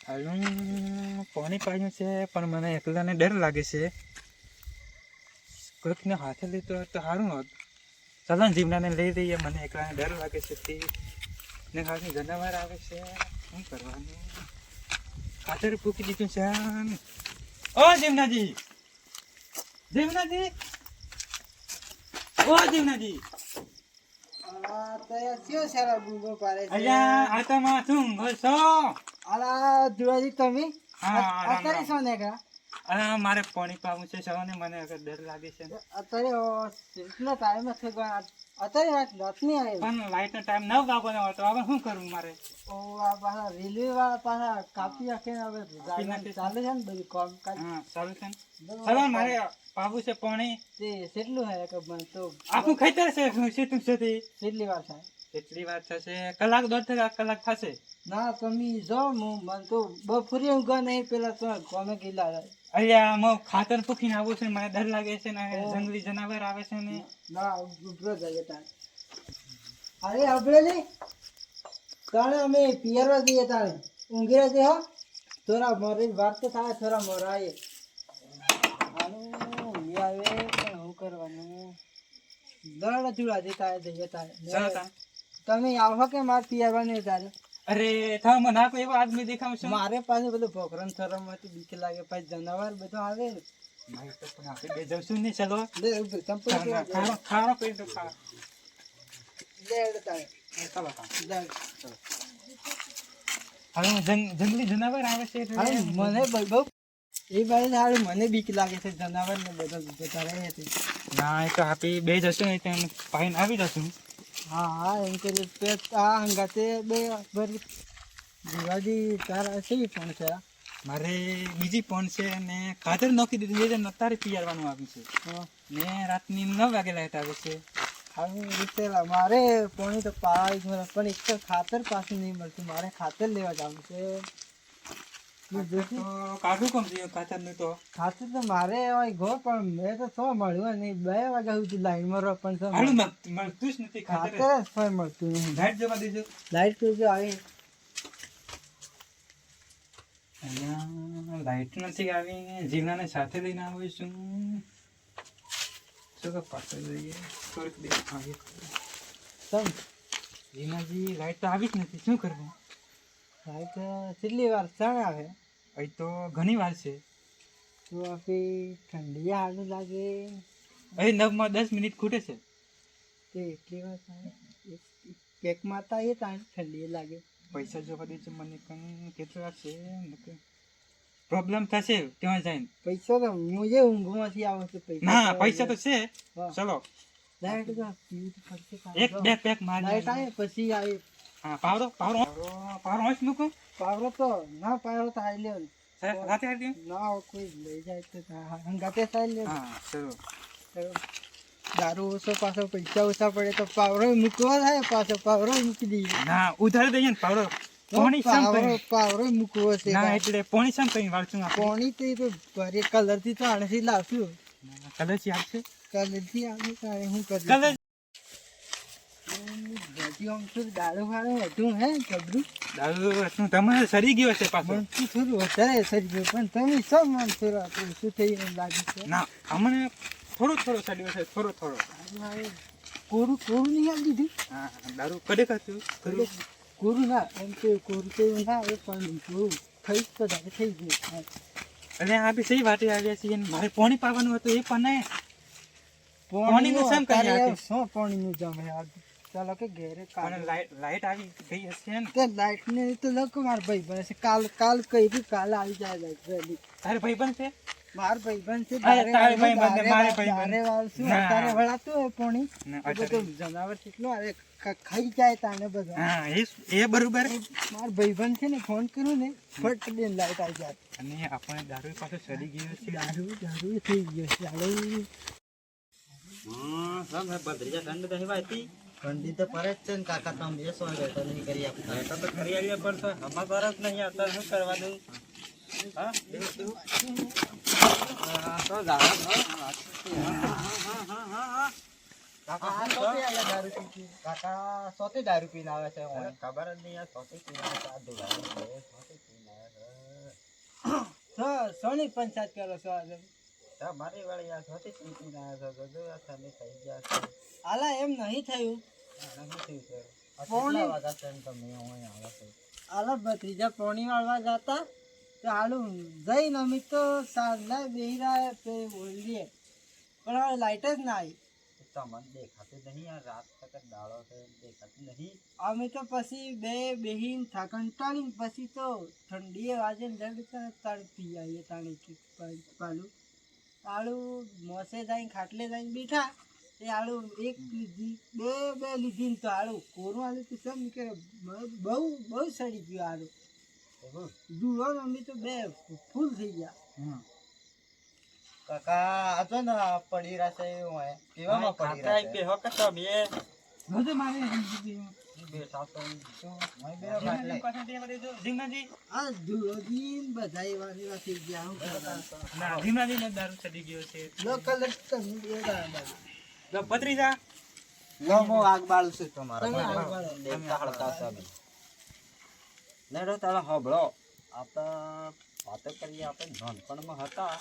હાલું પાણી પાડ્યું છે પણ મને એકલાને ડર લાગે છે. કોઈકને હાથે લીધો તો સારું હોત. ચાલો ને જીવનાને લઈ દઈએ, મને એકલાને ડર લાગે છે તે ને ખાલી જનાવર આવે છે. શું કરવાનું? ખાતર પૂકી દીધું છે. ઓ જીવનાજી, જીવનાજી, ઓ જીવનાજી. અલ્યા આ તો માં શું છો? અરે મારે પાણી પાવું છે સવાને, મને ડર લાગે છે. પણ લાઈટ નો ટાઈમ 9 વાગવાનો હતો. હવે શું કરવું મારે? રેલવે વાળા પાછા કાપી નાખે ચાલે છે ને બધું કામ કાજ. હા સારું છે. ચાલો મારે પાવું છે પાણી. કેટલું હે તો આખું ખેતર છે. તું છે કેટલી વાર થાય? કેટલી વાર થશે? કલાક દોઢ કલાક થશે. ના તમે જાઓ, મને તો બપોરે ઊંઘા નહીં, પેલા તો કોમે ગયેલા. અલ્યા હું ખાતર પૂકીને આવું છું, મને ડર લાગે છે ને જંગલી જનાવર આવે છે ને. ના ઉભરો જઈએ તારે. અરે હબળેલી તાણે અમે પિયરવા જઈએ, તાણે ઊંઘી રહેજે હો. થોડા મોરી વાત તો થાય, થોડા મોરા આવે. ઊંઘી આવે પણ શું કરવાનું? દળ ચૂડા જતા જઈએ તારે. તમે આવો કે મારે પિયરવા નહીં તારે? અરે થા મને નાખો એવો આદમી દેખાવ છે. મારે પાસે બધું ભોકરમ થરમ માંથી બીક લાગે, પછી જનાવર બધું આવે ને. મારે તો પણ આપણે બે જવશું નહીં. ચલો લે ચંપલ ખાણો પડી તો ખા. લે તારે ચાલો હવે જંગલી જનાવર આવે છે મને બહુ એ બાજુ સારું, મને બીક લાગે છે જનાવર ને બધા જતા રહે છે. ના એ તો આપી બે જશું નહીં તેમ પાઈને આવી જશું. હા હા એમ કે આ હંગાતે બે ભરી દિવાળી તારા છે પણ છે. મારે બીજી પણ છે ને ખાતર નાખી દીધું છે, અત્યારે પિયારવાનું આવ્યું છે ને રાતની 9 વાગે લાઈટ આવે છે. આવી રીતે મારે પોણી તો પાવા પણ એક તો ખાતર પાછું નહીં મળતું, મારે ખાતર લેવા જવું છે. કાઢું કોમ થયું ખાતર નું? તો ખાતર તો મારે ગો પણ મેં તો શું મળ્યું નહીં, 2 વાગ્યા સુધી લાઈનમાં રહો પણ મળતું જ નથી ખાતર જ મળતું નહીં. લાઈટ જવા દેજો. લાઈટ તો જો આવી લાઈટ નથી આવી. જીવનાને સાથે લઈને આવું છું. પાછળ જઈએ. જીવનાજી લાઈટ તો આવી જ નથી, શું કરવું? લાઈટ કેટલી વાર ચાણ આવે? અહીં તો ઘણી વાર છે. તો આપી ઠંડી હાલું લાગે. અહીં 9 માં 10 મિનિટ ખૂટે છે. તે એટલી વાર પેક મારતા એ ઠંડી લાગે. પૈસા જોવા દેજો મને, પણ કેટલા છે પ્રોબ્લેમ થશે ત્યાં જઈને. પૈસા તો મુજે ઊંઘમાંથી આવે છે. ના પૈસા તો છે. ચલો લાઈટ તો એક બે પેક મારી. લાઈટ આવે પછી આવે. હા પાવરો પાવરો પાવરો હોશ મૂકો. પાવરો તો ના, પાવરો તો આવી લેવો રાતે આવી ના, કોઈ લઈ જાય તો હંગાતે સારી લે. હા ચલો. દારૂ ઓછો પાછો પૈસા ઓછા પડે તો પાવરો મૂકવા થાય, પાછો પાવરો મૂકી દઈએ. ના ઉધાર દઈએ ને પાવરો. પાવરો મૂકવો છે ના એટલે પોણી સમ કઈ વાળશું. પોણી તો ભરે કલર થી તો આણથી લાવશું. કલર થી આવશે? કલર થી આવે તારે શું કલર? દારૂ વાળો વધુ હે ગબરું. દારૂ તમારે સરી ગયો છે પાછો. થોડું વધારે સરી ગયું, પણ તમે શું મન થોડા શું થઈ લાગે છે? ના અમને થોડો સડ્યો છે, થોડો કોરું કોરું નહીં આવી દીધું. હા દારૂ કડે ખાતું કોરું ના, એમ તો કોરું તો ના આવે પણ કોરું થઈ તો થઈ ગયું. અને આ બી સહી વાટે આવ્યા છીએ. મારે પાણી પાવાનું હતું એ પણ પાણીનું શું કરી શું પાણીનું જમે? ચાલો કે ઘેરે લાઈટ આવી ગઈ હશે ને? તે લાઈટ ને તો લખો માર ભાઈ બને છે. કાલ કહી કાલ આવી જાય લાઈટ વહેલી. તારે ભાઈ બંધ છે? માર ભાઈબંધ છે. તારે ભાઈબંધ મારે ભાઈબંધ તારે વળાતું હોય પાણી જનાવર કેટલું આવે ખાઈ જાય તાને બધા. હા એ બરોબર. માર ભાઈબંધ છે ને, ફોન કર્યો ને ફટ દે લાઈટ આવી જાય. અને આપણે દારૂ પાસે સડી ગયો છે. દારૂ થઈ ગયો છે. ઠંડી તો પડે જ છે ને કાકા, તમે બેસો તો નહીં કરી આપતા. તો ખરી આવ્યા પણ અમાર જ નહીં આવતા, શું કરવાનું? હા તો કાકા સોતે દારૂ પીને આવે છે. ખબર જ નહીં સોતે પીને આવે છે. કોની પંચાયત કરો છો આજે તમારી વાળી આ છોટી સીટી ના છો બધું આ તમે થઈ ગયા છો આલા એમ નહીં થયું આના શું થયું છે આ કોને? કેટલા વાગ્યા છે ને તમે અહીં આવે છે આલા ભત્રીજા પાણી વાળવા જતા તો હાલું જઈને અમે તો સાંજના બેહી રહ્યા તે બોલીએ પણ હવે લાઈટ જ ના આવી તમને દેખાતું નહીં આ રાત તક દાડો છે દેખાતું નહીં અમે તો પછી બેહીન કંટાળીને પછી તો ઠંડીએ વાજે તાળ પી આવીએ તાણી પાલું આળું મોસે જઈને ખાટલે જઈને બેઠા એ આળું એક લીધી બે લીધી ને તો આળું કોરું આલું તો સમ કે બહુ સડી ગયું આળું એવું દૂળો ને અમે તો બે ફૂલ થઈ ગયા કાકા આ તો ને પડી રહેશે એવું હોય કેવામાં પડી રહેશે બેહો કશો બે બધું મારે બેઠા તો હું બે ધીમાજી આ ધૂળોજી બધા એવા થઈ ગયા હું કરતા ના ધીમાજી ને દારૂ ચડી ગયો છે લો કલર તમે બે દાડા લો ભત્રીજા લો હું આગ બાળું છું તમારા તમે આગ બાળો. દેવતા હળતા છે અમે લેડો તારા હબળો આપણે વાતો કરીએ આપણે નાનપણમાં હતા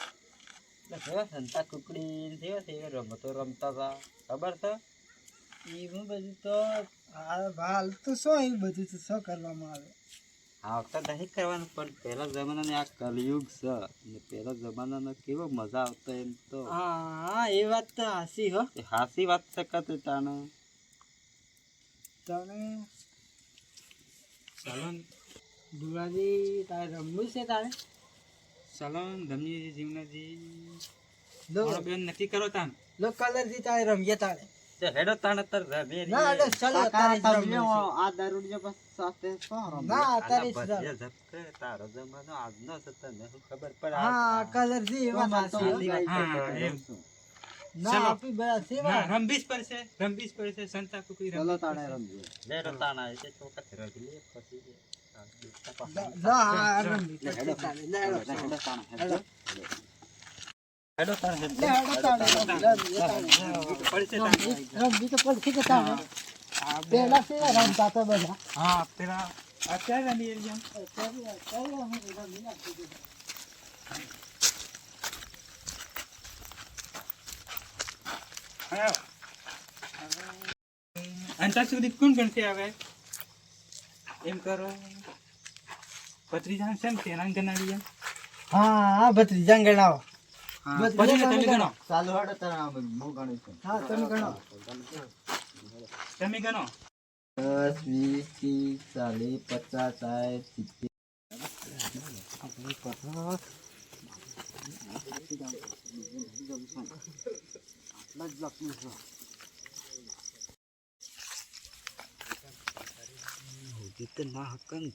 એટલે કેવા સંતા કુકડી જેવા છે રમતો રમતા હતા ખબર છે એવું બધું તો હાલ તો શું એવું બધું તો શું કરવામાં આવે આ વખતે નહીં કરવાનું પણ પહેલા જમાનાને આ કલયુગ છે ને પહેલા જમાનાનો કેવો મજા આવતો એમ તો હા એ વાત તો હાસી હો એ હાસી વાત છે કતે તાને તને ચાલો દુરાજી તારે રમવું છે તારે ચાલો ધમજી જીવનાજી લો મારો બેન નક્કી કરો તાન લો કલર થી તારે રમીએ તારે તે હેડો તાણે તર બે ના એટલે ચાલો તારે જ રમવું છે. આ દારૂડિયા બસ સાથે શું રમવું? ના તારે જ આલા રમ. ભજીયા ઝપકે તારો જમાનો આજનો છે તને શું ખબર પડે હા કલર થી એવા તો હાસી હો. આદિવાસી હા, તો એમ. શું? ના ચાલો. આપી બધા ના સેવા રંબીશ પડશે સંતા કુકડી ચલો તાણે રમજે લેડો તાણે એ ચોકત રગલી પછી લો હા રમવી પડશે તારે. લે હેડો. હેડો તાણે હેડો. હેડો તાણે લે હેડો તારે રમીએ તારે. પડશે તાન. રમવી તો પડશે કે તારે પેલા સેવા રમતા તો બધા હા પેલા અત્યારે રમી એમ અત્યારે હું રમી નાખી દીધું. અંતા સુધી કોણ ગણશે આવે એમ કરો ભત્રીજા સેમ તેના ગણાવીએ હા ભત્રીજા ગણાવો ભત્રીજા તમે ગણો ચાલો હેડો તાણે હું ગણું છું હા તમે ગણો તમે ગણો 10 20 30 40 50 ના હકન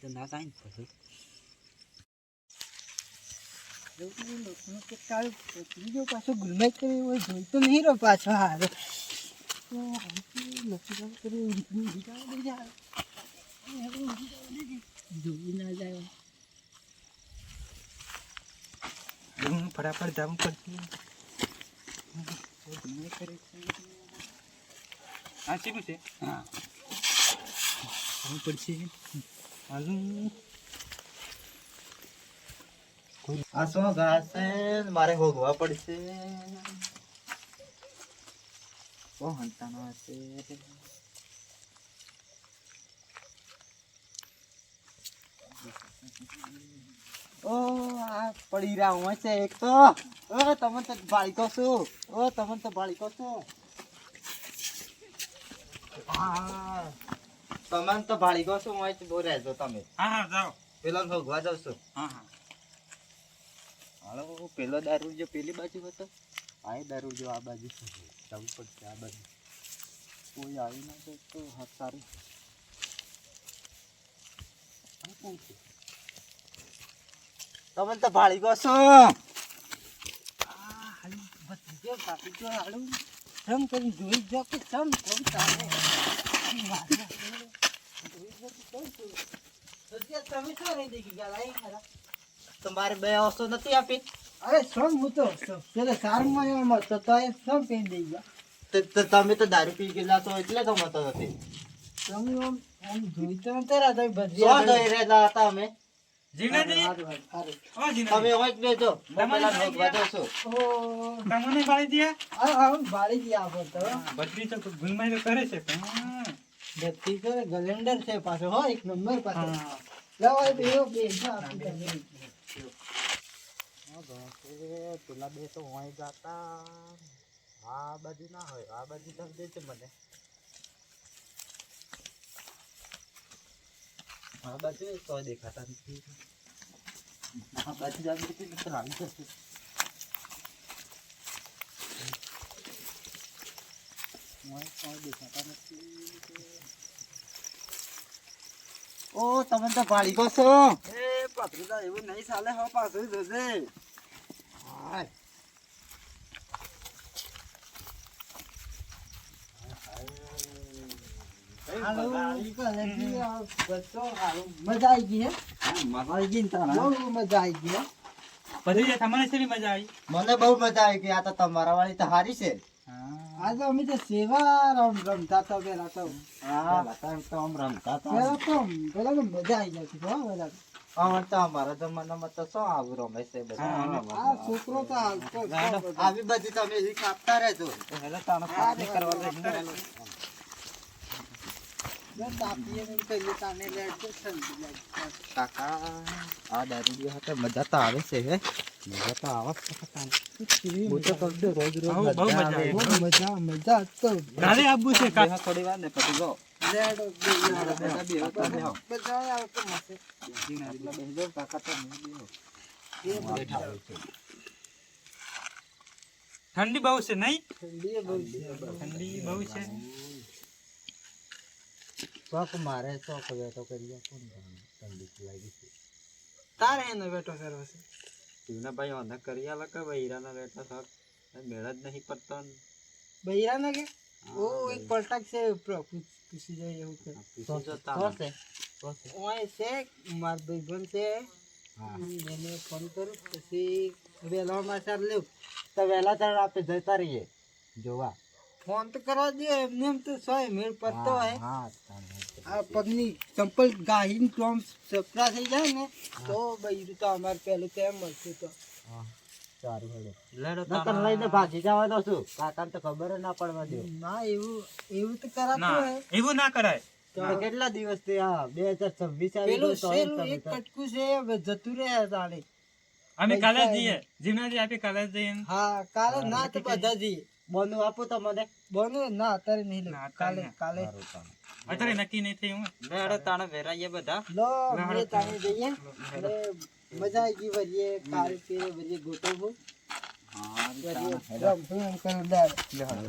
ના થાય પછી કે કાળ ત્રીજો પાછો ગુલમાઈ કરી હોય જોઈ તો નહીં રહ્યો પાછો હારો તો નથી કરી જોઈ ના જાય હું ફટાફટ જવું પડશે હા શીખું છે હા જવું પડશે હાલો આ શું ઘાસ છે મારે હોગવા પડશે ઓ હંતાનો હશે ઓ આ પડી રહ્યા હું છે એક તો ઓ તમે તો બાળકો છો ઓ તમે તો બાળકો છો હા તમે તો બાળકો છો હું બહુ રહેજો તમે હા હા જાઓ પેલા ભોગવા જાવ છો હા હા હાલો પેલો દારૂ જો પેલી બાજુ હતો આ દારૂ જો આ બાજુ છે જવું પડશે આ બાજુ કોઈ આવી ના જાય તો હાથ સારું આ કોણ છે? તમે તો ભાળી ગયો છો ભત્રીજો કાપી જો હાલું સમ કરી જોઈ જો કે સમ ચાલે તમે શું રહી દેખી ગયા લાઈ ખરા તમારે બે વસ્તુ નથી આપી અરે સમ હું તો પેલે સારમાં એમ હતો તો એ સમ પહેરી દઈ ગયા તમે તો દારૂ પી ગયેલા છો એટલે ગમતો નથી તમે આમ જોઈ તો નતા રહ્યા તમે શું ભજીયા જોઈ રહેલા હતા અમે જીવનાજી હારું, હારું. ઓ જીવનાજી તમે હોય જ બેજો હું પેલા નોકવા જાઉં છું ઓ, તમને બાળી દિયા આવું બાળી દી આપો તો. બત્રી તો ગુલમાઈ તો કરે છે પણ વ્યક્તિ તો ગલેન્ડર છે પાછો, હો, એક નંબર પાછો. હા. લાવો એ બેહો, બેહો આપી દે. પેલા બે તો હોય જાતા આ બાજુ ના હોય આ બાજુ દસ દે છે મને આ બાજુ તો દેખાતા નથી આ બાજુ જાવ તો મિત્ર આવી જશે ઓ તમે તો પાડી ગો છો એ પાત્રીદા એવું નહીં ચાલે હો પાછું જશે હાય હાલો, ગલેન્ડર આ બસો હાલો. મજા આવી ગઈ, હે? મજા આવી ગઈ ને તારા બહુ મજા આવી ગઈ, હે? બધી તમને છે મજા આવી મને બહુ મજા આવી ગઈ આ તો તમારા વાળી તો હારી છે આજે અમે તો સેવા રમતા હતા પેલા તો. હા તો આમ રમતા પેલા તો પેલા તો મજા આવી જતી, હો, પેલા તો. હા તો અમારા જમાનામાં તો શું આવું રમે છે બધા આ છોકરો તો હાલતો જ હતો બધો. આવી બધી તમે એવી કાપતા રહેજો એટલે તારો પાણી કરવા બસ તાપીએ ને એમ કરીએ તાને લેટ તો ઠંડી લાગે. કાકા આ દારૂ હાથે મજા તો આવે છે હે મજા તો આવે છે હું તો કહું છું રોજ રોજ બહુ મજા આવે. બહુ મજા તો. કાલે આપવું છે બેહો થોડી વાર ને પછી જો લેડો બેટા બેહો તો બેહો બધા આવતો મસ્ત. એટલે બેહજો કાકા તો નહીં બેહો બેઠા હોય છે ઠંડી બહુ છે નહીં ઠંડી એ બહુ છે. ઠંડી બહુ છે શોખ મારે શોખ વેતો કરી કોણ ઠંડી લાગી છે તારે એનો બેટો કરવો છે. તીવના ભાઈ ઓને કરી આલે કે બૈરાના વેતો શોખ મેળ જ નહીં પડતો ને બૈરા ને કે ઓ એક પલટાક છે પૂછી જાય એવું કે. પૂછી જોતા ઓય છે માર ભાઈબંધ છે, હા એને ફોન કરું પછી વહેલા માચાર લેવ. તો વહેલા તાર આપણે જતા રહીએ જોવા ફોન તો કરવા દે, એમને એમ તો સોય મેળ પડતો હોય. હા આ પગની ચંપલ ગાહીને ટોમ સપરા થઈ જાય ને તો બૈરું તો અમારે પેલું તો એમ મળતું તો. સારું હેડો નકર લઈને ભાગી જવા દો છું કાકાને તો ખબર જ ના પડવા દો ના એવું તો કરાતું ના હોય. એવું ના કરાય તો કેટલા દિવસ થી આ 2026 આવી પેલું ગયું તો શેરું એક કટકું છે હવે જતું રહે જાણે. અમે કાલે જ જઈએ જીવનાજી આપી કાલે જ જઈએ હા કાલે ના તો બધા જઈએ. બોનું આપું તો મને બનો ના અત્યારે નહીં લે, ના, કાલે અત્યારે કાલે અત્યારે નક્કી નહીં થયું મેળો તાણે વેરાઈએ બધા લો અમે તાણે જઈએ અને મજા આવી ગઈ વરીએ કાલે પેરે વરીએ ગોઠવવું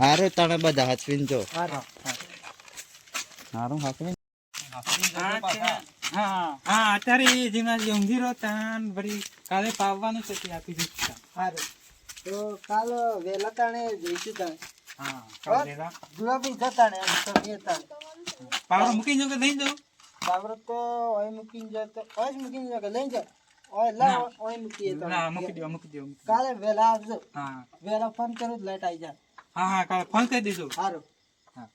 હારે તને બધા હાચવીન જો હા હારું હાચવીન હા હા અત્યારે જીવનાજી ઊંઘી રહો તાન વળી કાલે પાવવાનું છે તે આપી દીધું સારું તો કાલ વહેલા તાણે જઈશું તાણે. હા કાલે વેલા. ગુલાબી જતા ને એમ તો એ તાણે પાવડો મૂકી જો કે નહીં દઉં બાબરો તો ઓય મૂકીને જાય તો ઓય જ મૂકીને જાય કે લઈ જાય ઓય લા ના. ઓય મૂકીએ તો ના મૂકી દો મૂકી દો કાલે વહેલા આવજો. હા વહેલા ફોન કરું લાઈટ આવી જાય. હા હા કાલે ફોન કરી દીધું સારું. હા